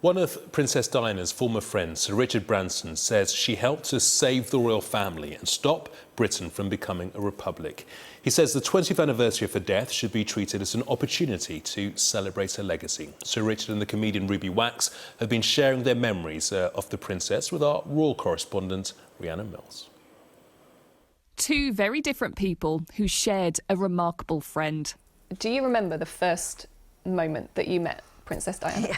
One of Princess Diana's former friends, Sir Richard Branson, says she helped to save the royal family and stop Britain from becoming a republic. He says the 20th anniversary of her death should be treated as an opportunity to celebrate her legacy. Sir Richard and the comedian Ruby Wax have been sharing their memories of the princess with our royal correspondent, Rhiannon Mills. Two very different people who shared a remarkable friend. Do you remember the first moment that you met Princess Diana? Yeah.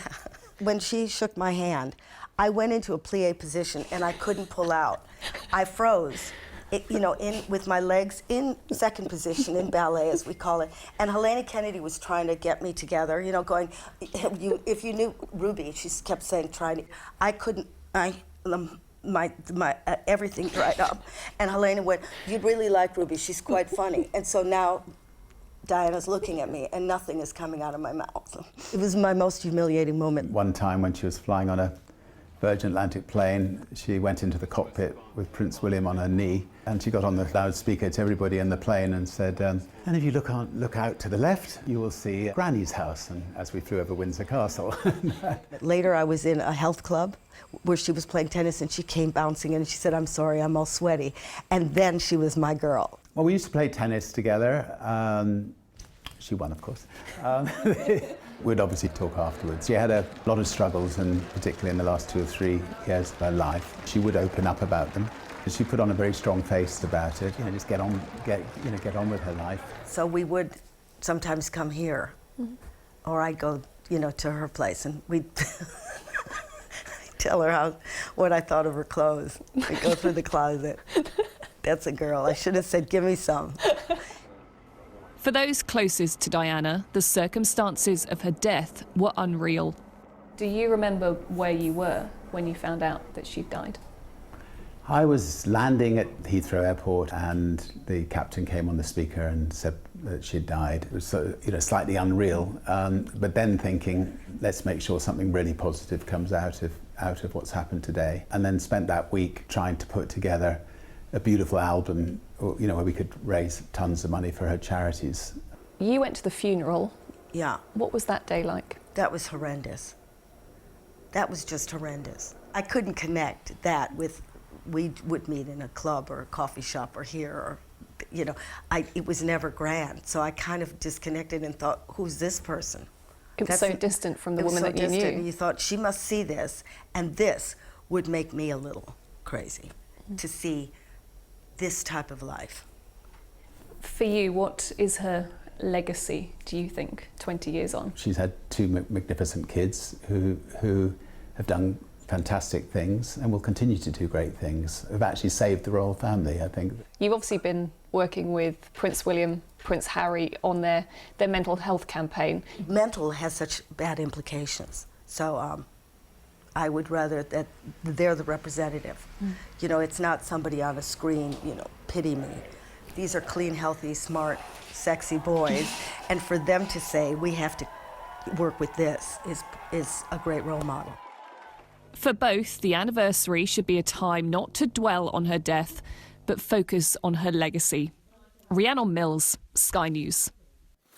When she shook my hand, I went into a plie position and I couldn't pull out. I froze, with my legs in second position in ballet, as we call it. And Helena Kennedy was trying to get me together, going, if you knew Ruby, she kept saying, I couldn't, my everything dried up. And Helena went, you'd really like Ruby, she's quite funny. And so now Diana's looking at me and nothing is coming out of my mouth. It was my most humiliating moment. One time when she was flying on a Virgin Atlantic plane, she went into the cockpit with Prince William on her knee, and she got on the loudspeaker to everybody in the plane and said, and if you look out to the left, you will see Granny's house, and as we flew over Windsor Castle. Later I was in a health club where she was playing tennis and she came bouncing in and she said, I'm sorry, I'm all sweaty. And then she was my girl. Well, we used to play tennis together. She won, of course. We'd obviously talk afterwards. She had a lot of struggles, and particularly in the last 2 or 3 years of her life, she would open up about them. She put on a very strong face about it. Just get on with her life. So we would sometimes come here, or I'd go, to her place, and we'd tell her what I thought of her clothes. We'd go through the closet. That's a girl. I should have said, give me some. For those closest to Diana, the circumstances of her death were unreal. Do you remember where you were when you found out that she'd died? I was landing at Heathrow Airport and the captain came on the speaker and said that she'd died. It was slightly unreal, but then thinking, let's make sure something really positive comes out of what's happened today. And then spent that week trying to put together a beautiful album, where we could raise tons of money for her charities. You went to the funeral. Yeah. What was that day like? That was horrendous. That was just horrendous. I couldn't connect that with, we would meet in a club or a coffee shop or here, or, it was never grand. So I kind of disconnected and thought, who's this person? It was so distant from the woman that you knew. And you thought, she must see this, and this would make me a little crazy, to see this type of life. For you, what is her legacy, do you think, 20 years on? She's had 2 magnificent kids who have done fantastic things and will continue to do great things. Have actually saved the royal family, I think. You've obviously been working with Prince William, Prince Harry on their mental health campaign. Mental has such bad implications, so I would rather that they're the representative. It's not somebody on a screen, pity me. These are clean, healthy, smart, sexy boys, and for them to say, we have to work with this is a great role model. For both, the anniversary should be a time not to dwell on her death, but focus on her legacy. Rhiannon Mills, Sky News.